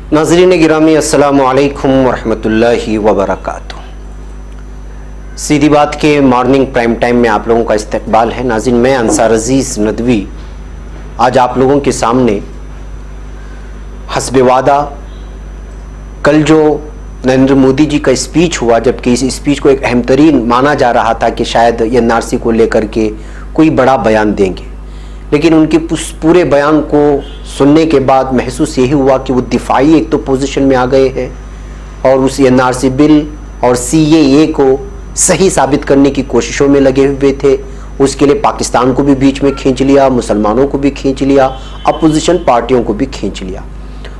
नाज़रीन गिरामी अस्सलामु अलैकुम वरहमतुल्लाहि वबरकातुहू। सीधी बात के मॉर्निंग प्राइम टाइम में आप लोगों का इस्तकबाल है। नाज़रीन, मैं अंसार अजीज़ नदवी आज आप लोगों के सामने हस्बे वादा कल जो नरेंद्र मोदी जी का स्पीच हुआ, जबकि इस स्पीच को एक अहम तरीन माना जा रहा था कि शायद एनआरसी को लेकर के कोई बड़ा बयान देंगे, लेकिन उनके पूरे बयान को सुनने के बाद महसूस यही हुआ कि वो दिफाई एक तो पोजीशन में आ गए हैं और उस एनआरसी बिल और सीएए को सही साबित करने की कोशिशों में लगे हुए थे। उसके लिए पाकिस्तान को भी बीच में खींच लिया, मुसलमानों को भी खींच लिया, अपोजिशन पार्टियों को भी खींच लिया,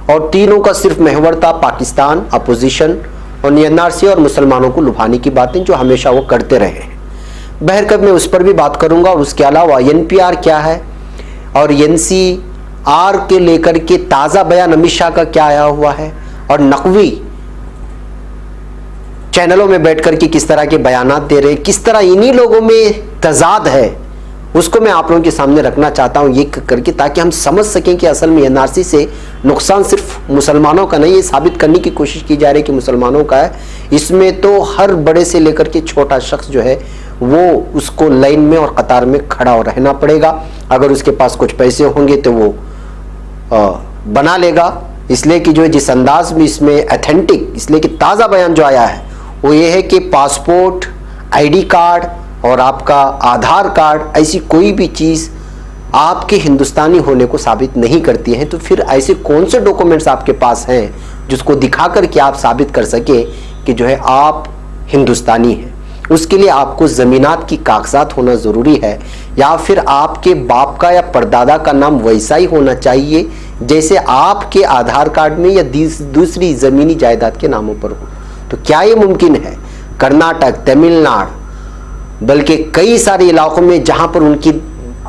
और तीनों का सिर्फ महवर था पाकिस्तान, अपोजिशन और एनआरसी और मुसलमानों को लुभाने की बातें जो हमेशा वो करते रहे हैं। बहरकत मैं उस पर भी बात करूंगा। और उसके अलावा एनपीआर क्या है और एनसीआर के लेकर के ताज़ा बयान अमित शाह का क्या आया हुआ है और नकवी चैनलों में बैठकर के किस तरह के बयानात दे रहे हैं, किस तरह इन्हीं लोगों में तजाद है, उसको मैं आप लोगों के सामने रखना चाहता हूं ये करके, ताकि हम समझ सकें कि असल में एनआरसी से नुकसान सिर्फ मुसलमानों का नहीं, ये साबित करने की कोशिश की जा रही है कि मुसलमानों का है। इसमें तो हर बड़े से लेकर के छोटा शख्स जो है वो उसको लाइन में और कतार में खड़ा हो रहना पड़ेगा। अगर उसके पास कुछ पैसे होंगे तो वो बना लेगा, इसलिए कि जो है जिस अंदाज में इसमें अथेंटिक, इसलिए कि ताज़ा बयान जो आया है वो ये है कि पासपोर्ट, आईडी कार्ड और आपका आधार कार्ड ऐसी कोई भी चीज़ आपके हिंदुस्तानी होने को साबित नहीं करती है। तो फिर ऐसे कौन से डॉक्यूमेंट्स आपके पास हैं जिसको दिखा कर के आप साबित कर सके कि जो है आप हिंदुस्तानी हैं। उसके लिए आपको ज़मीनात की कागजात होना ज़रूरी है, या फिर आपके बाप का या परदादा का नाम वैसा ही होना चाहिए जैसे आपके आधार कार्ड में या दूसरी ज़मीनी जायदाद के नामों पर हो। तो क्या ये मुमकिन है? कर्नाटक, तमिलनाडु, बल्कि कई सारे इलाकों में जहाँ पर उनकी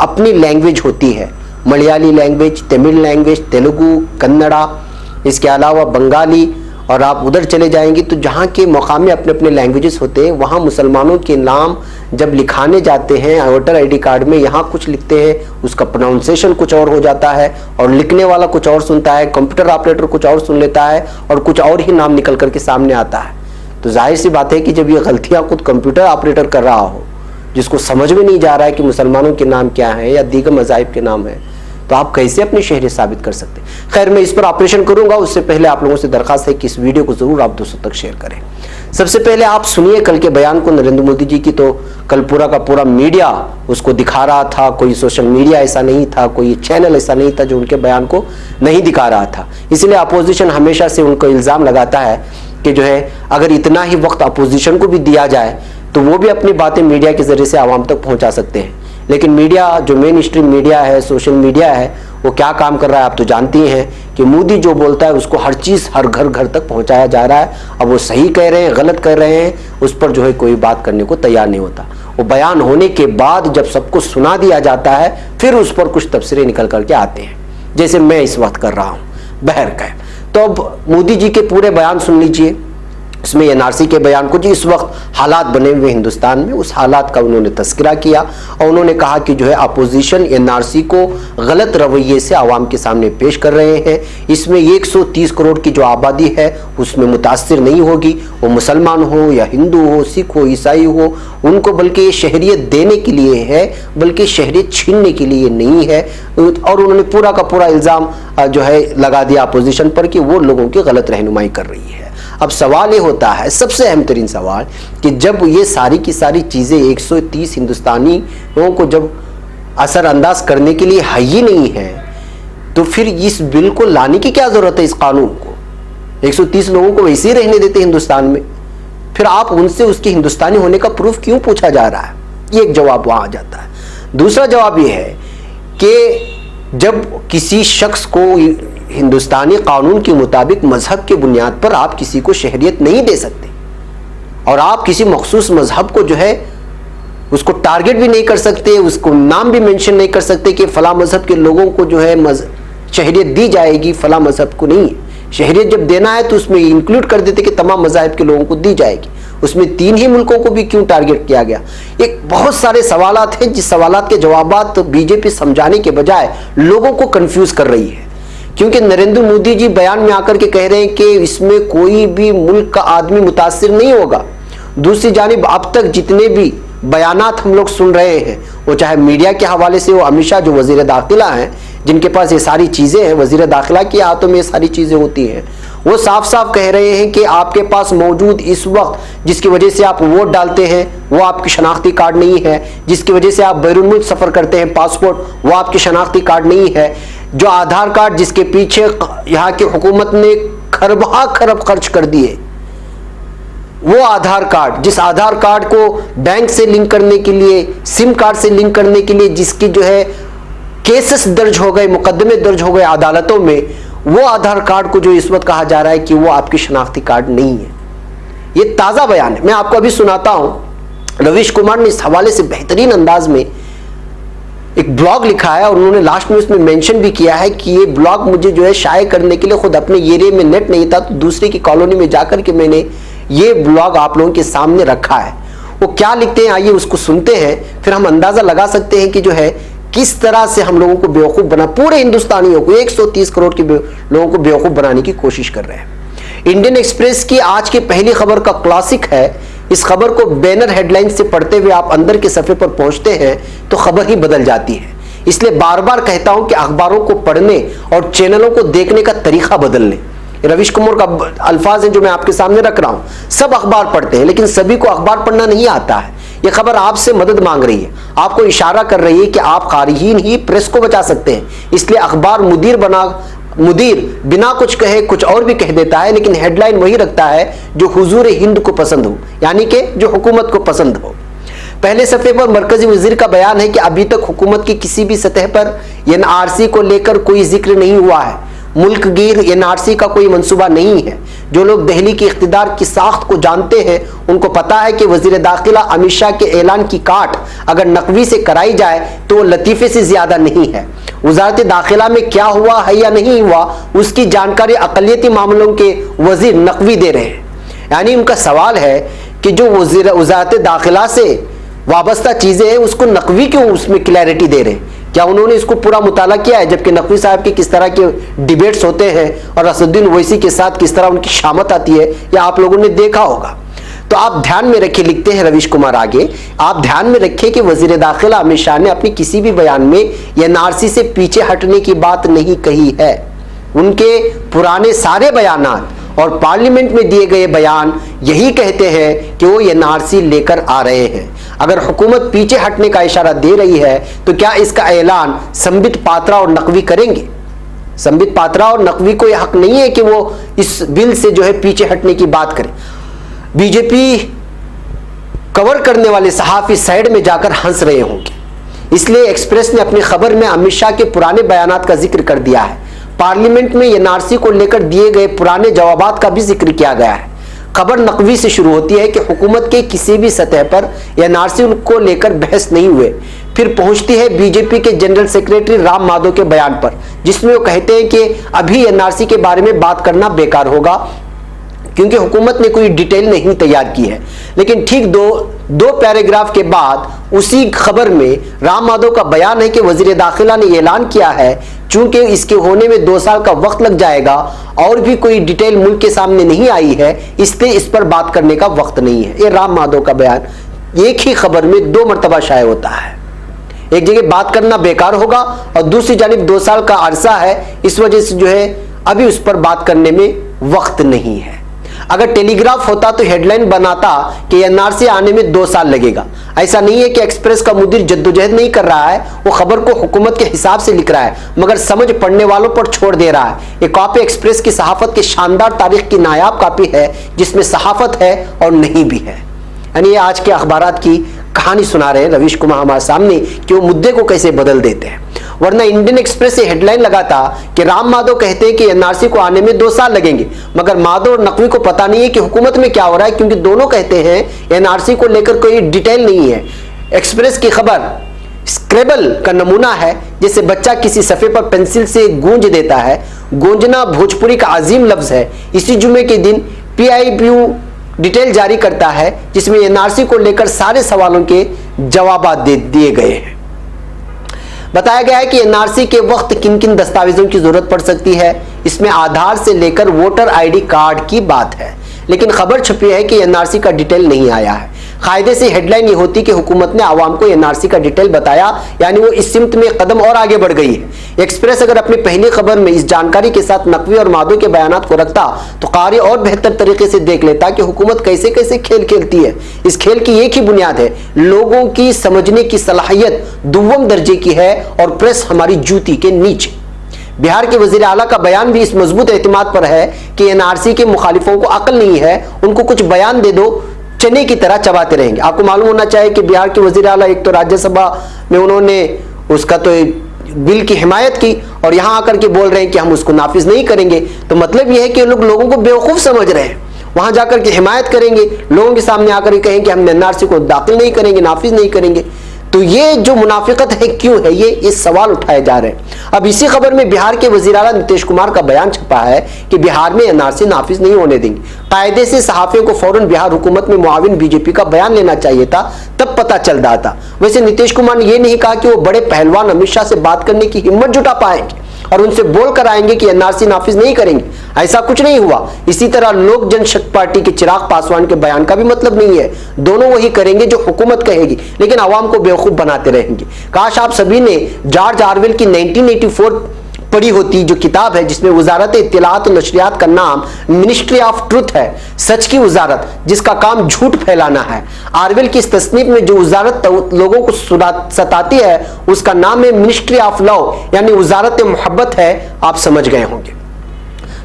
अपनी लैंग्वेज होती है, मलयाली लैंग्वेज, तमिल लैंग्वेज, तेलुगु, कन्नड़ा, इसके अलावा बंगाली, और आप उधर चले जाएंगे तो जहाँ के मकाम में अपने अपने लैंग्वेजेस होते हैं, वहाँ मुसलमानों के नाम जब लिखाने जाते हैं वोटर आईडी कार्ड में, यहाँ कुछ लिखते हैं, उसका प्रोनाउंसिएशन कुछ और हो जाता है और लिखने वाला कुछ और सुनता है, कंप्यूटर ऑपरेटर कुछ और सुन लेता है और कुछ और ही नाम निकल करके सामने आता है। तो जाहिर सी बात है कि जब ये गलतियाँ खुद कंप्यूटर ऑपरेटर कर रहा हो, जिसको समझ में नहीं जा रहा है कि मुसलमानों के नाम क्या है या दीगर मज़ाहिब के नाम है, तो आप कैसे अपनी शहरियत साबित कर सकते हैं। खैर, मैं इस पर ऑपरेशन करूंगा, उससे पहले आप लोगों से दरखास्त है कि इस वीडियो को जरूर आप दोस्तों तक शेयर करें। सबसे पहले आप सुनिए कल के बयान को नरेंद्र मोदी जी की। तो कल पूरा का पूरा मीडिया उसको दिखा रहा था, कोई सोशल मीडिया ऐसा नहीं था, कोई चैनल ऐसा नहीं था जो उनके बयान को नहीं दिखा रहा था। इसलिए अपोजिशन हमेशा से उनको इल्ज़ाम लगाता है कि जो है अगर इतना ही वक्त अपोजिशन को भी दिया जाए तो वो भी अपनी बातें मीडिया के जरिए से आवाम तक पहुँचा सकते हैं। लेकिन मीडिया, जो मेन स्ट्रीम मीडिया है, सोशल मीडिया है, वो क्या काम कर रहा है आप तो जानती हैं कि मोदी जो बोलता है उसको हर चीज़ हर घर घर तक पहुंचाया जा रहा है। अब वो सही कह रहे हैं, गलत कर रहे हैं, उस पर जो है कोई बात करने को तैयार नहीं होता। वो बयान होने के बाद जब सबको सुना दिया जाता है फिर उस पर कुछ तबसरे निकल करके आते हैं, जैसे मैं इस वक्त कर रहा हूँ बहरकैफ। तो अब मोदी जी के पूरे बयान सुन लीजिए। उसमें एनआरसी के बयान को, जो इस वक्त हालात बने हुए हिंदुस्तान में, उस हालात का उन्होंने तस्करा किया और उन्होंने कहा कि जो है अपोजिशन एनआरसी को गलत रवैये से आवाम के सामने पेश कर रहे हैं। इसमें 130 करोड़ की जो आबादी है उसमें मुतासिर नहीं होगी, वो मुसलमान हो या हिंदू हो, सिख हो, ईसाई हो, उनको बल्कि ये शहरियत देने के लिए है, बल्कि शहरियत छीनने के लिए नहीं है। और उन्होंने पूरा का पूरा इल्ज़ाम जो है लगा दिया अपोजिशन पर कि वो लोगों की गलत रहनुमाई कर रही है। अब सवाल ये होता है, सबसे अहम तरीन सवाल, कि जब ये सारी की सारी चीज़ें 130 हिंदुस्तानी लोगों को जब असरअंदाज करने के लिए है ही नहीं है, तो फिर इस बिल को लाने की क्या ज़रूरत है? इस कानून को 130 लोगों को वैसे ही रहने देते हिंदुस्तान में, फिर आप उनसे उसके हिंदुस्तानी होने का प्रूफ क्यों पूछा जा रहा है? ये एक जवाब वहाँ आ जाता है। दूसरा जवाब ये है कि जब किसी शख्स को हिंदुस्तानी कानून के मुताबिक मजहब के बुनियाद पर आप किसी को शहरियत नहीं दे सकते, और आप किसी मखसूस मजहब को जो है उसको टारगेट भी नहीं कर सकते, उसको नाम भी मेंशन नहीं कर सकते कि फला मजहब के लोगों को जो है शहरियत दी जाएगी, फला मजहब को नहीं। शहरियत जब देना है तो उसमें इंक्लूड कर देते कि तमाम मज़ाहिब के लोगों को दी जाएगी। उसमें 3 ही मुल्कों को भी क्यों टारगेट किया गया? एक बहुत सारे सवालात हैं जिस सवालात के जवाबात तो बीजेपी समझाने के बजाय लोगों को कंफ्यूज कर रही है क्योंकि नरेंद्र मोदी जी बयान में आकर के कह रहे हैं कि इसमें कोई भी मुल्क का आदमी मुतासिर नहीं होगा। दूसरी जानिब अब तक जितने भी बयानात हम लोग सुन रहे हैं, वो चाहे मीडिया के हवाले से हो, अमित शाह जो वजीर दाखिला हैं, जिनके पास ये सारी चीज़ें हैं, वजीर दाखिला के हाथों में ये सारी चीज़ें होती हैं, वो साफ साफ कह रहे हैं कि आपके पास मौजूद इस वक्त जिसकी वजह से आप वोट डालते हैं वो आपकी शनाख्ती कार्ड नहीं है, जिसकी वजह से आप बैरून मुल्क सफ़र करते हैं पासपोर्ट, वो आपकी शनाख्ती कार्ड नहीं है, जो आधार कार्ड जिसके पीछे यहाँ की हुकूमत ने खरबा खरब खर्च कर दिए, वो आधार कार्ड, जिस आधार कार्ड को बैंक से लिंक करने के लिए, सिम कार्ड से लिंक करने के लिए जिसकी जो है केसेस दर्ज हो गए, मुकदमे दर्ज हो गए अदालतों में, वो आधार कार्ड को जो इस वक्त कहा जा रहा है कि वो आपकी शनाख्ती कार्ड नहीं है। ये ताज़ा बयान है, मैं आपको अभी सुनाता हूं। रवीश कुमार ने इस हवाले से बेहतरीन अंदाज में एक ब्लॉग लिखा है और उन्होंने लास्ट में उसमें मेंशन भी किया है कि ये ब्लॉग मुझे जो है शाये करने के लिए खुद अपने एरिया में नेट नहीं था, तो दूसरे की कॉलोनी में जाकर के मैंने ये ब्लॉग आप लोगों के सामने रखा है। वो क्या लिखते हैं आइए उसको सुनते हैं, फिर हम अंदाजा लगा सकते हैं कि जो है किस तरह से हम लोगों को बेवकूफ़ बना, पूरे हिंदुस्तानियों को 130 करोड़ के लोगों को बेवकूफ़ बनाने की कोशिश कर रहे हैं। इंडियन एक्सप्रेस की आज की पहली खबर का क्लासिक है। इस खबर को बैनर हेडलाइन से पढ़ते हुए आप अंदर के सफ़े पर पहुंचते हैं तो खबर ही बदल जाती है। इसलिए बार बार कहता हूं कि अखबारों को पढ़ने और चैनलों को देखने का तरीका बदल लें। रवीश कुमार का अल्फाज हैं जो मैं आपके सामने रख रहा हूं। सब अखबार पढ़ते हैं लेकिन सभी को अखबार पढ़ना नहीं आता है। यह खबर आपसे मदद मांग रही है, आपको इशारा कर रही है कि आप खारिजीन ही प्रेस को बचा सकते हैं। इसलिए अखबार मुदीर बिना कुछ कहे कुछ और भी कह देता है, लेकिन हेडलाइन वही रखता है जो हुजूर हिंद को पसंद हो, यानी कि जो हुकूमत को पसंद हो। पहले सफ़े पर मरकजी वजीर का बयान है कि अभी तक हुकूमत की किसी भी सतह पर एनआरसी को लेकर कोई जिक्र नहीं हुआ है। मुल्क गिर एनआरसी का कोई मंसूबा नहीं है। जो लोग दहली के इख्तिदार की साख्त को जानते हैं उनको पता है कि वजीर दाखिला अमित शाह के ऐलान की काट अगर नकवी से कराई जाए तो वो लतीफ़े से ज़्यादा नहीं है। वजारत दाखिला में क्या हुआ है या नहीं हुआ उसकी जानकारी अक़लियती मामलों के वजीर नकवी दे रहे हैं। यानी उनका सवाल है कि जो वजारत दाखिला से वाबस्ता चीज़ें हैं उसको नकवी क्यों उसमें क्लैरिटी दे रहे हैं? क्या उन्होंने इसको पूरा मुताला किया है? जबकि नकवी साहब के किस तरह के डिबेट्स होते हैं और असदुद्दीन ओवैसी के साथ किस तरह उनकी शामत आती है, या आप लोगों ने देखा होगा। तो आप ध्यान में रखिए, लिखते हैं रवीश कुमार आगे, आप ध्यान में रखिए कि वजीर दाखिला अमित शाह ने अपनी किसी भी बयान में एनआरसी से पीछे हटने की बात नहीं कही है। उनके पुराने सारे बयानात और पार्लियामेंट में दिए गए बयान यही कहते हैं कि वो एनआरसी लेकर आ रहे हैं। अगर हुकूमत पीछे हटने का इशारा दे रही है तो क्या इसका ऐलान संबित पात्रा और नकवी करेंगे? संबित पात्रा और नकवी को यह हक नहीं है कि वो इस बिल से जो है पीछे हटने की बात करें। बीजेपी कवर करने वाले सहाफी साइड में जाकर हंस रहे होंगे। इसलिए एक्सप्रेस ने अपनी खबर में अमित शाह के पुराने बयानात का जिक्र कर दिया है। पार्लियामेंट में एनआरसी को लेकर दिए गए पुराने जवाबात का भी जिक्र किया गया है। खबर नकवी से शुरू होती है कि हुकूमत के किसी भी सतह पर एनआरसी को लेकर बहस नहीं हुए, फिर पहुंचती है बीजेपी के जनरल सेक्रेटरी राम माधव के बयान पर, जिसमें वो कहते हैं कि अभी एनआरसी के बारे में बात करना बेकार होगा क्योंकि हुकूमत ने कोई डिटेल नहीं तैयार की है। लेकिन ठीक दो पैराग्राफ के बाद उसी खबर में राम माधव का बयान है कि वजीर दाखिला ने ऐलान किया है चूंकि इसके होने में 2 साल का वक्त लग जाएगा और भी कोई डिटेल मुल्क के सामने नहीं आई है, इसलिए इस पर बात करने का वक्त नहीं है। ये राम माधव का बयान एक ही खबर में 2 मरतबा शाये होता है। एक जगह बात करना बेकार होगा और दूसरी जानिब 2 साल का अरसा है, इस वजह से जो है अभी उस पर बात करने में वक्त नहीं है। अगर टेलीग्राफ होता तो हेडलाइन बनाता कि एनआरसी आने में 2 साल लगेगा। ऐसा नहीं है कि एक्सप्रेस का मुदीर जद्दोजहद नहीं कर रहा है, वो खबर को हुकूमत के हिसाब से लिख रहा है मगर समझ पढ़ने वालों पर छोड़ दे रहा है। ये कॉपी एक्सप्रेस की सहाफत की शानदार तारीख की नायाब कॉपी है जिसमें सहाफत है और नहीं भी है। यानी ये आज के अखबारात की कहानी सुना रहे हैं रवीश कुमार हमारे सामने कि वो मुद्दे को कैसे बदल देते हैं। वरना इंडियन एक्सप्रेस से हेडलाइन लगाता कि राम माधव कहते हैं कि एनआरसी को आने में 2 साल लगेंगे, मगर माधव और नकवी को पता नहीं है कि हुकूमत में क्या हो रहा है, क्योंकि दोनों कहते हैं एनआरसी को लेकर कोई डिटेल नहीं है। एक्सप्रेस की खबर स्क्रेबल का नमूना है, जैसे बच्चा किसी सफ़े पर पेंसिल से गूंज देता है। गूंजना भोजपुरी का अजीम लफ्ज़ है। इसी जुमे के दिन PIBU डिटेल जारी करता है जिसमें एनआरसी को लेकर सारे सवालों के जवाब दिए गए हैं। बताया गया है कि एनआरसी के वक्त किन किन दस्तावेजों की जरूरत पड़ सकती है। इसमें आधार से लेकर वोटर आईडी कार्ड की बात है, लेकिन खबर छपी है कि एनआरसी का डिटेल नहीं आया है। कायदे से हेडलाइन ये होती कि हुकूमत ने आवाम को एनआरसी का डिटेल बताया, यानी वो इस सिमत में कदम और आगे बढ़ गई है। एक्सप्रेस अगर अपनी पहली खबर में इस जानकारी के साथ नकवी और मादों के बयानात को रखता तो कारी और बेहतर तरीके से देख लेता कि हुकूमत कैसे कैसे खेल खेलती है। इस खेल की एक ही बुनियाद है, लोगों की समझने की सलाहियत दुव्वम दर्जे की है और प्रेस हमारी जूती के नीचे। बिहार के वजीर आला का बयान भी इस मजबूत एतमाद पर है कि एनआरसी के मुखालिफों को अकल नहीं है, उनको कुछ बयान दे दो चने की तरह चबाते रहेंगे। आपको मालूम होना चाहिए कि बिहार के वजीर आला एक तो राज्यसभा में उन्होंने उसका तो बिल की हिमायत की और यहां आकर के बोल रहे हैं कि हम उसको नाफिज नहीं करेंगे। तो मतलब यह है कि लोगों को बेवकूफ समझ रहे हैं, वहां जाकर के हिमायत करेंगे, लोगों के सामने आकर के कहेंगे हम एनआरसी को दाखिल नहीं करेंगे, नाफिज नहीं करेंगे। तो ये जो मुनाफिकत है क्यों है, ये सवाल उठाए जा रहे हैं। अब इसी खबर में बिहार के वजीर आला नीतीश कुमार का बयान छपा है कि बिहार में एनआरसी नाफिज नहीं होने देंगे। कायदे से सहाफियों को फौरन बिहार हुकूमत में मुआविन बीजेपी का बयान लेना चाहिए था, तब पता चल रहा था। वैसे नीतीश कुमार ने यह नहीं कहा कि वो बड़े पहलवान अमित शाह से बात करने की हिम्मत जुटा पाएंगे और उनसे बोल कर आएंगे कि एनआरसी नाफिज नहीं करेंगे। ऐसा कुछ नहीं हुआ। इसी तरह लोक जनशक्ति पार्टी के चिराग पासवान के बयान का भी मतलब नहीं है। दोनों वही करेंगे जो हुकूमत कहेगी, लेकिन आवाम को बेवकूफ बनाते रहेंगे। काश आप सभी ने जॉर्ज ऑरवेल की 1984 पढ़ी होती, जो किताब है जिसमें वजारत इत्तिलात और नशरियात का नाम मिनिस्ट्री ऑफ ट्रुथ है, सच की वजारत, जिसका काम झूठ फैलाना है। ऑरवेल की इस तस्नीफ में जो वजारत लोगों को सताती है उसका नाम है मिनिस्ट्री ऑफ लव, यानी वजारत मोहब्बत है। आप समझ गए होंगे।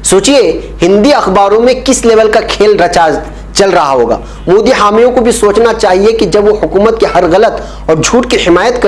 सोचिए हिंदी अखबारों में किस लेवल का खेल रचा चल रहा होगा। मोदी हामियों को भी सोचना चाहिए कि जब वो हुकूमत के हर गलत और झूठ की हिमायत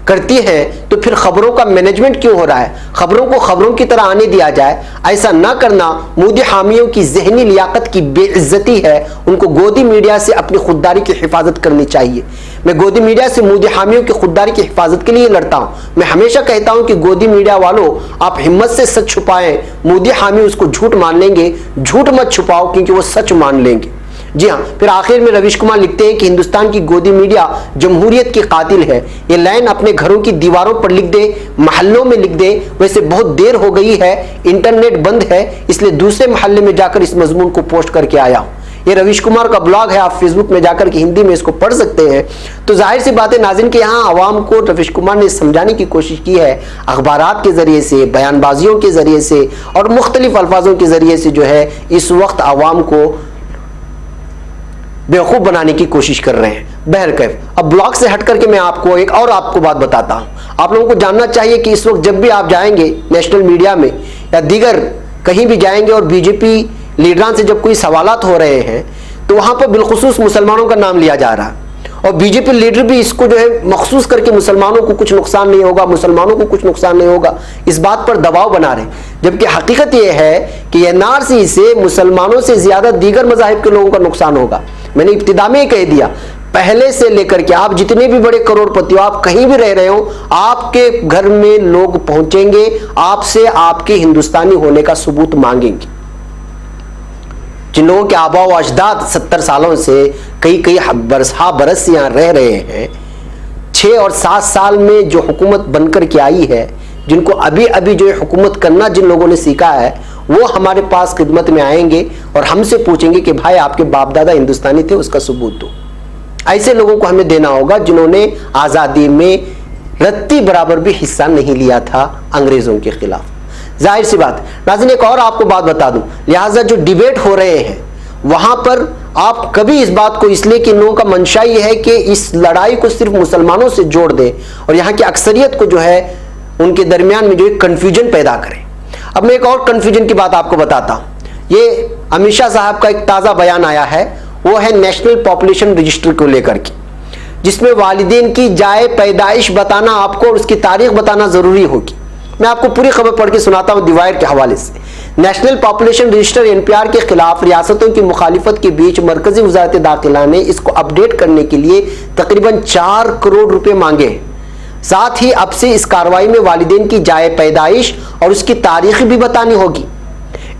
करती है तो फिर खबरों का मैनेजमेंट क्यों हो रहा है, खबरों को खबरों की तरह आने दिया जाए। ऐसा ना करना मोदी हामियों की जहनी लियाकत की बेइज्जती है। उनको गोदी मीडिया से अपनी खुददारी की हिफाजत करनी चाहिए। मैं गोदी मीडिया से मोदी हामियों की खुददारी की हिफाजत के लिए लड़ता हूं। मैं हमेशा कहता हूं कि गोदी मीडिया वालों, आप हिम्मत से सच छुपाएं, मोदी हामी उसको झूठ मान लेंगे। झूठ मत छुपाओ क्योंकि वो सच मान लेंगे। जी हाँ, फिर आखिर में रवीश कुमार लिखते हैं कि हिंदुस्तान की गोदी मीडिया जमहूरियत की कातिल है। ये लाइन अपने घरों की दीवारों पर लिख दे, महल्लों में लिख दे। वैसे बहुत देर हो गई है, इंटरनेट बंद है, इसलिए दूसरे महल्ले में जाकर इस मजमून को पोस्ट करके आया हूं। ये रवीश कुमार का ब्लॉग है, आप फेसबुक में जाकर के हिंदी में इसको पढ़ सकते हैं। तो जाहिर सी बात है नाज़रीन कि यहाँ आवाम को रवीश कुमार ने समझाने की कोशिश की है, अखबारात के जरिए से, बयानबाजियों के जरिए से और मुख्तलिफ अल्फाजों के जरिए से जो है इस वक्त आवाम को बेवकूफ बनाने की कोशिश कर रहे हैं। बहरकैफ अब ब्लॉग से हट करके मैं आपको बात बताता हूं। आप लोगों को जानना चाहिए कि इस वक्त जब भी आप जाएंगे नेशनल मीडिया में या दीगर कहीं भी जाएंगे और बीजेपी लीडरान से जब कोई सवालात हो रहे हैं तो वहां पर बिलखुसूस मुसलमानों का नाम लिया जा रहा है और बीजेपी लीडर भी इसको जो है मखसूस करके मुसलमानों को कुछ नुकसान नहीं होगा, मुसलमानों को कुछ नुकसान नहीं होगा, इस बात पर दबाव बना रहे। जबकि हकीकत यह है कि एनआरसी से मुसलमानों से ज्यादा दीगर मज़ाहिब के लोगों का नुकसान होगा। मैंने इब्तिदा में ही कह दिया, पहले से लेकर के आप जितने भी बड़े करोड़पति हो, आप कहीं भी रह रहे हो, आपके घर में लोग पहुंचेंगे, आपसे आपके हिंदुस्तानी होने का सबूत मांगेंगे। जिन लोगों के आबा व अजदाद 70 सालों से कई बरस यहाँ रह रहे हैं, 6 और 7 साल में जो हुकूमत बनकर के आई है, जिनको अभी अभी जो है हुकूमत करना जिन लोगों ने सीखा है, वो हमारे पास खिदमत में आएंगे और हमसे पूछेंगे कि भाई आपके बाप दादा हिंदुस्तानी थे, उसका सबूत दो। ऐसे लोगों को हमें देना होगा जिन्होंने आज़ादी में रत्ती बराबर भी हिस्सा नहीं लिया था अंग्रेजों के खिलाफ। जाहिर सी बात नाज़रीन, एक और आपको बात बता दूं, लिहाजा जो डिबेट हो रहे हैं वहां पर आप कभी इस बात को, इसलिए कि लोगों का मंशा ये है कि इस लड़ाई को सिर्फ मुसलमानों से जोड़ दे और यहाँ की अक्सरियत को जो है उनके दरमियान में जो है कन्फ्यूजन पैदा करें। अब मैं एक और कन्फ्यूजन की बात आपको बताता हूं। ये अमित शाह साहब का एक ताज़ा बयान आया है, वो है नेशनल पॉपुलेशन रजिस्टर को लेकर के, जिसमें वालिदैन की जाए पैदाइश बताना आपको और उसकी तारीख बताना जरूरी होगी। मैं आपको पूरी खबर पढ़ के सुनाता हूं डिवाइड के हवाले से। नेशनल पॉपुलेशन रजिस्टर एनपीआर के खिलाफ रियासतों की मुखालिफत के बीच मरकजी वजारत दाखिला ने इसको अपडेट करने के लिए तकरीबन 4 करोड़ रुपए मांगे। साथ ही अब से इस कार्रवाई में वालिदैन की जाए पैदाइश और उसकी तारीख भी बतानी होगी।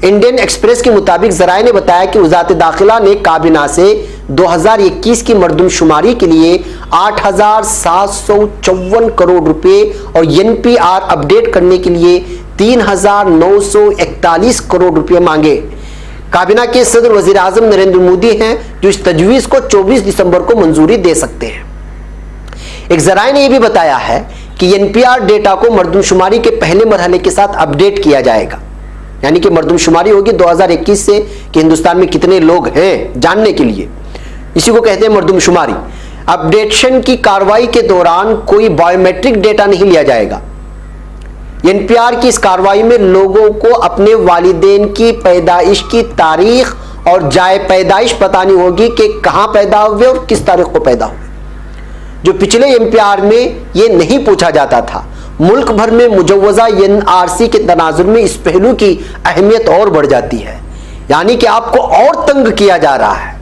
इंडियन एक्सप्रेस के मुताबिक जराये ने बताया कि वजारत दाखिला ने काबीना से 2021 की मर्दमशुमारी के लिए 8,754 करोड़ रुपए और एनपीआर अपडेट करने के लिए 3,941 करोड़ रुपए मांगे। काबीना के सदर वजीर आजम नरेंद्र मोदी हैं जो इस तजवीज को 24 दिसंबर को मंजूरी दे सकते हैं। एक जराये ने यह भी बताया है कि एनपीआर डेटा को मर्दमशुमारी के पहले मरहले के साथ अपडेट किया जाएगा, यानी कि मर्दमशुमारी होगी 2021 से कि हिंदुस्तान में कितने लोग हैं जानने के लिए, इसी को कहते हैं मर्दमशुमारी। अपडेशन की कार्रवाई के दौरान कोई बायोमेट्रिक डेटा नहीं लिया जाएगा। एनपीआर की इस कार्रवाई में लोगों को अपने वालिदैन की पैदाइश की तारीख और जाए पैदाइश बतानी होगी कि कहां पैदा हुए और किस तारीख को पैदा हुए, जो पिछले एनपीआर में यह नहीं पूछा जाता था। मुल्क भर में मुजव्वजा एनआरसी के तनाजुर में इस पहलू की अहमियत और बढ़ जाती है, यानी कि आपको और तंग किया जा रहा है।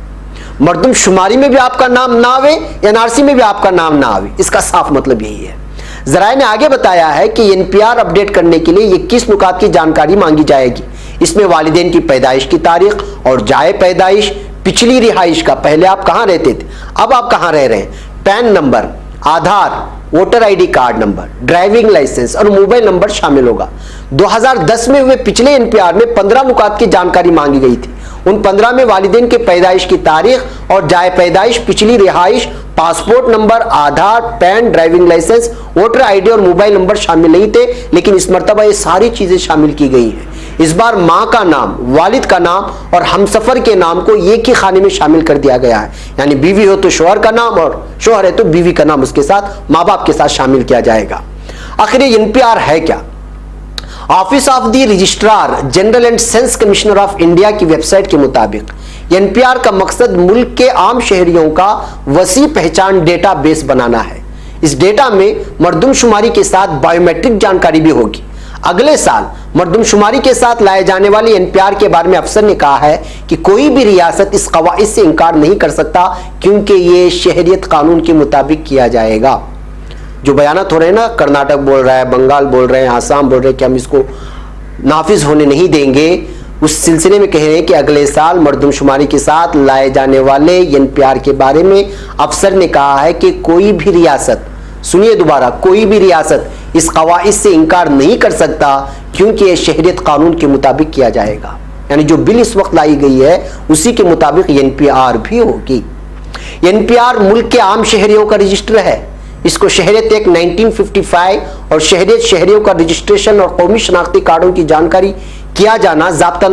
मर्दमशुमारी में भी आपका नाम ना आवे, एनआरसी में भी आपका नाम ना आवे, इसका साफ मतलब यही है। जराये ने आगे बताया है कि एनपीआर अपडेट करने के लिए 21 नुकात की जानकारी मांगी जाएगी। इसमें वालिदैन की पैदाइश की तारीख और जाए पैदाइश, पिछली रिहाइश का, पहले आप कहां रहते थे, अब आप कहां रह रहे हैं, PAN number, Aadhaar, voter ID card number, driving licence और मोबाइल नंबर शामिल होगा। 2010 में हुए पिछले एनपीआर में 15 नुकात की जानकारी मांगी गई थी। उन 15 में वालिदैन के पैदाइश की तारीख और जाए पैदाइश, पिछली रिहाइश, passport number, Aadhaar, PAN, driving licence, voter ID और मोबाइल नंबर शामिल नहीं थे, लेकिन इस मर्तबा ये सारी चीजें शामिल की गई हैं। इस बार मां का नाम, वालिद का नाम और हमसफर के नाम को एक ही खाने में शामिल कर दिया गया है, यानी बीवी हो तो शोहर का नाम और शोहर है तो बीवी का नाम उसके साथ, माँ बाप के साथ शामिल किया जाएगा। आखिर एनपीआर है क्या? Office of the registrar general and sense commissioner of India की वेबसाइट के मुताबिक एनपीआर का मकसद मुल्क के आम शहरियों का वसी पहचान डेटा बेस बनाना है। इस डेटा में मर्दमशुमारी के साथ बायोमेट्रिक जानकारी भी होगी। अगले साल मर्दमशुमारी के साथ लाए जाने वाली एनपीआर के बारे में अफसर ने कहा है कि कोई भी रियासत इस कवाइद से इनकार नहीं कर सकता, क्योंकि ये शहरियत कानून के मुताबिक किया जाएगा। जो बयानात हो रहे हैं ना, कर्नाटक बोल रहा है, बंगाल बोल रहे हैं, आसाम बोल रहे हैं कि हम इसको नाफिज होने नहीं देंगे, उस सिलसिले में कह रहे हैं कि अगले साल मर्दमशुमारी के साथ लाए जाने वाले एनपीआर के बारे में अफसर ने कहा है कि कोई भी रियासत, सुनिए दोबारा, कोई भी रियासत इस कवाइद से इनकार नहीं कर सकता, क्योंकि यह शहरियत कानून के मुताबिक किया जाएगा। यानी जो बिल इस वक्त लाई गई है उसी के मुताबिक एनपीआर भी होगी। एनपीआर मुल्क के आम शहरियों का रजिस्टर है। इसको शहरियत एक्ट 1955 और शहरियों का रजिस्ट्रेशन और कौमी शनाख्ती कार्डों की जानकारी किया जाना ज़ाब्ता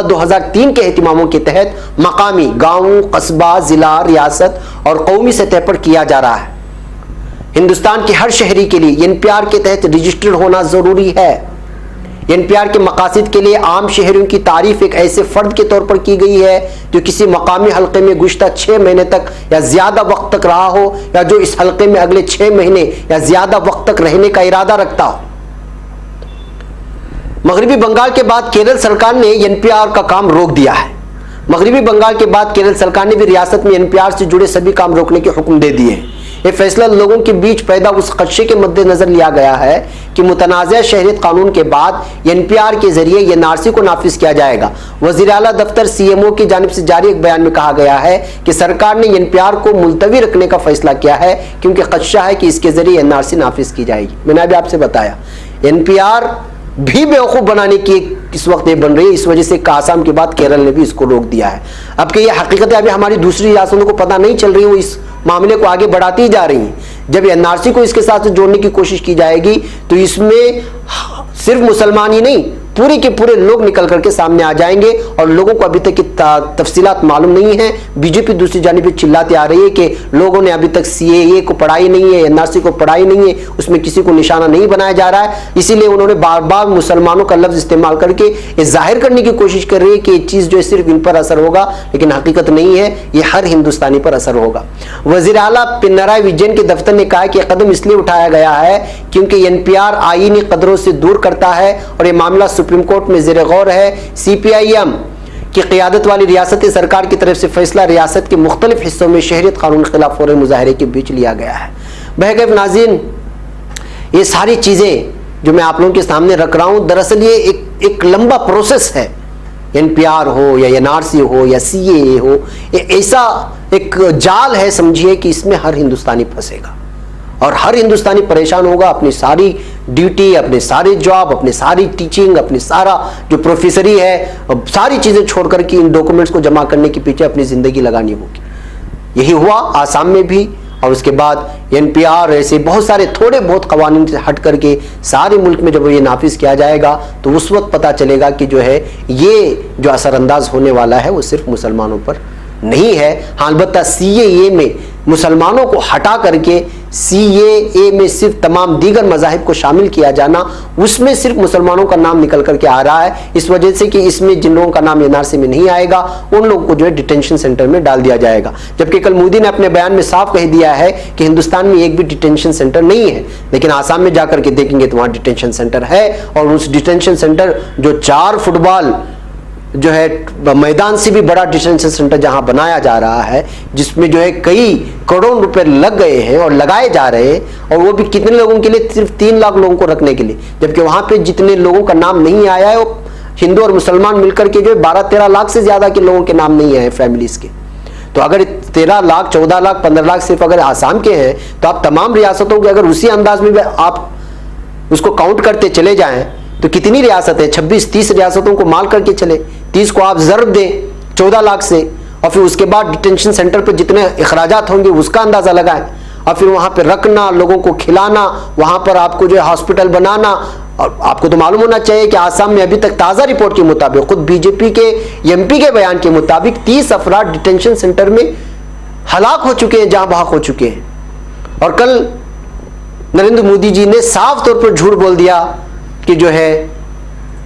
2003 के एहतिमामों के तहत मकामी, गांव, कस्बा, जिला, रियासत और कौमी सतह पर किया जा रहा है। हिंदुस्तान के हर शहरी के लिए एनपीआर के तहत रजिस्टर्ड होना जरूरी है। एनपीआर के मकासद के लिए आम शहरियों की तारीफ एक ऐसे फर्द के तौर पर की गई है जो किसी मकामी हल्के में गुज़श्ता 6 महीने तक या ज्यादा वक्त तक रहा हो, या जो इस हल्के में अगले 6 महीने या ज्यादा वक्त तक रहने का इरादा रखता हो। मगरबी बंगाल के बाद केरल सरकार ने एनपीआर का काम रोक दिया है। मगरबी बंगाल के बाद केरल सरकार ने भी रियासत में एनपीआर से जुड़े सभी काम रोकने के हुक्म दे दिए हैं। यह फैसला लोगों के बीच पैदा उस खदशे के मद्देनजर लिया गया है कि मुतनाज़ा शहरियत कानून के बाद एनपीआर के जरिए एनआरसी को नाफिज किया जाएगा। वज़ीर आला दफ्तर सीएमओ की जानिब से जारी एक बयान में कहा गया है कि सरकार ने एनपीआर को मुलतवी रखने का फैसला किया है, क्योंकि खदशा है कि इसके जरिए एनआरसी नाफिज की जाएगी। मैंने अभी आपसे बताया एनपीआर भी बेवकूफ बनाने की इस वक्त ये बन रही है। इस वजह से आसाम के बाद केरल ने भी इसको रोक दिया है। अब कि ये हकीकत अभी हमारी दूसरी रियासतों को पता नहीं चल रही, वो इस मामले को आगे बढ़ाती जा रही हैं। जब एनआरसी को इसके साथ जोड़ने की कोशिश की जाएगी तो इसमें सिर्फ मुसलमान ही नहीं, पूरे के पूरे लोग निकल करके सामने आ जाएंगे और लोगों को अभी तक की तफसीलात मालूम नहीं है। बीजेपी दूसरी जानिब चिल्लाते आ रही है कि लोगों ने अभी तक सीएए को पढ़ाई नहीं है, एनआरसी को पढ़ाई नहीं है, उसमें किसी को निशाना नहीं बनाया जा रहा है। इसीलिए उन्होंने बार बार मुसलमानों का लफ्ज इस्तेमाल करके ये जाहिर करने की कोशिश कर रही है कि ये चीज़ जो है सिर्फ इन पर असर होगा, लेकिन हकीकत नहीं है, ये हर हिंदुस्तानी पर असर होगा। वज़ीर आला पिनराई विजयन के दफ्तर ने कहा कि कदम इसलिए उठाया गया है क्योंकि एनपीआर आईनी कदरों से दूर करता है और ये मामला सुप्रीम कोर्ट में ज़ेर गौर है। सीपीआईएम की क़ियादत वाली रियासती सरकार की तरफ से फैसला रियासत के मुख्तलिफ हिस्सों में शहरियत कानून के खिलाफ हो रहे मुजाहरे के बीच लिया गया है। बहरकैफ नाज़रीन, ये सारी चीज़ें जो मैं आप लोगों के सामने रख रहा हूँ, दरअसल ये एक लंबा प्रोसेस है NPR हो या NRC हो या CAA हो, ये ऐसा एक जाल है समझिए कि इसमें हर हिंदुस्तानी फंसेगा और हर हिंदुस्तानी परेशान होगा। अपनी सारी ड्यूटी, अपने सारे जॉब, अपनी सारी टीचिंग, अपनी सारा जो प्रोफेसरी है, सारी चीजें छोड़ करके इन डॉक्यूमेंट्स को जमा करने के पीछे अपनी जिंदगी लगानी होगी। यही हुआ आसाम में भी, और उसके बाद NPR ऐसे बहुत सारे थोड़े बहुत कवानीन से हट करके सारे मुल्क में जब ये नाफिज किया जाएगा तो उस वक्त पता चलेगा कि जो है ये जो असरअंदाज होने वाला है वो सिर्फ मुसलमानों पर नहीं है। हाँ, अलबत्ता CAA में मुसलमानों को हटा करके CAA में सिर्फ तमाम दीगर मज़ाहिब को शामिल किया जाना, उसमें सिर्फ मुसलमानों का नाम निकल करके आ रहा है, इस वजह से कि इसमें जिन लोगों का नाम NRC में नहीं आएगा उन लोगों को जो है डिटेंशन सेंटर में डाल दिया जाएगा। जबकि कल मोदी ने अपने बयान में साफ कह दिया है कि हिंदुस्तान में एक भी डिटेंशन सेंटर नहीं है, लेकिन आसाम में जाकर के देखेंगे तो वहाँ डिटेंशन सेंटर है। और उस डिटेंशन सेंटर जो 4 फुटबॉल जो है मैदान से भी बड़ा डिटेंशन सेंटर जहां बनाया जा रहा है, जिसमें जो है कई करोड़ रुपए लग गए हैं और लगाए जा रहे हैं, और वो भी कितने लोगों के लिए, सिर्फ 3 लाख लोगों को रखने के लिए, जबकि वहां पे जितने लोगों का नाम नहीं आया है वो हिंदू और मुसलमान मिलकर के जो है 12-13 लाख से ज्यादा के लोगों के नाम नहीं आए फैमिलीज के। तो अगर 13 लाख, 14 लाख, 15 लाख सिर्फ अगर आसाम के हैं, तो आप तमाम रियासतों के अगर उसी अंदाज में आप उसको काउंट करते चले जाएं तो कितनी रियासत है, 26-30 रियासतों को माल करके चले, 30 को आप ज़र्ब दें 14 लाख से, और फिर उसके बाद डिटेंशन सेंटर पर जितने अखराजात होंगे उसका अंदाज़ा लगाएं, और फिर वहाँ पर रखना, लोगों को खिलाना, वहाँ पर आपको जो है हॉस्पिटल बनाना। और आपको तो मालूम होना चाहिए कि आसाम में अभी तक ताज़ा रिपोर्ट के मुताबिक, खुद BJP के MP के बयान के मुताबिक 30 अफराद डिटेंशन सेंटर में हलाक हो चुके हैं, जहाँ बहाक हो चुके हैं। और कल नरेंद्र मोदी जी ने साफ तौर पर झूठ बोल दिया कि जो है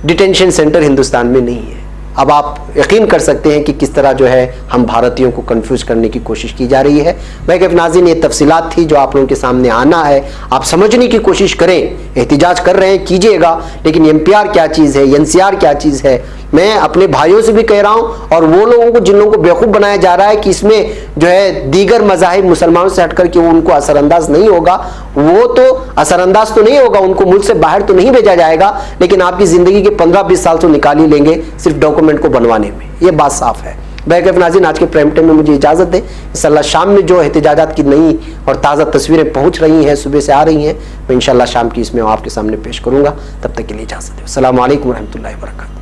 डिटेंशन सेंटर हिंदुस्तान में नहीं है। अब आप यकीन कर सकते हैं कि किस तरह जो है हम भारतीयों को कंफ्यूज करने की कोशिश की जा रही है। भाई नाज़रीन, ये तफसीलात थी जो आप लोगों के सामने आना है, आप समझने की कोशिश करें, एहतिजाज कर रहे हैं कीजिएगा, लेकिन NPR क्या चीज़ है, NCR क्या चीज़ है, मैं अपने भाइयों से भी कह रहा हूँ, और वो लोगों को जिन लोगों को बेवकूफ़ बनाया जा रहा है कि इसमें जो है दीगर मज़ाहिब मुसलमानों से हटकर के उनको असरअंदाज नहीं होगा, वो तो असरअंदाज तो नहीं होगा, उनको मुल्क से बाहर तो नहीं भेजा जाएगा, लेकिन आपकी ज़िंदगी के 15-20 साल तो निकाल ही लेंगे सिर्फ डॉक्यूमेंट को बनवाने में, ये बात साफ है। बैकअप नाज़रीन, आज के प्राइम टाइम में मुझे इजाज़त दें। इंशाल्लाह शाम में जो एहतिजाजात की नई और ताज़ा तस्वीरें पहुँच रही हैं, सुबह से आ रही हैं, मैं इंशाल्लाह शाम की इसमें आपके सामने पेश करूँगा। तब तक के लिए इजाज़त दें। अस्सलामु अलैकुम रहमतुल्लाहि व बरकातहू।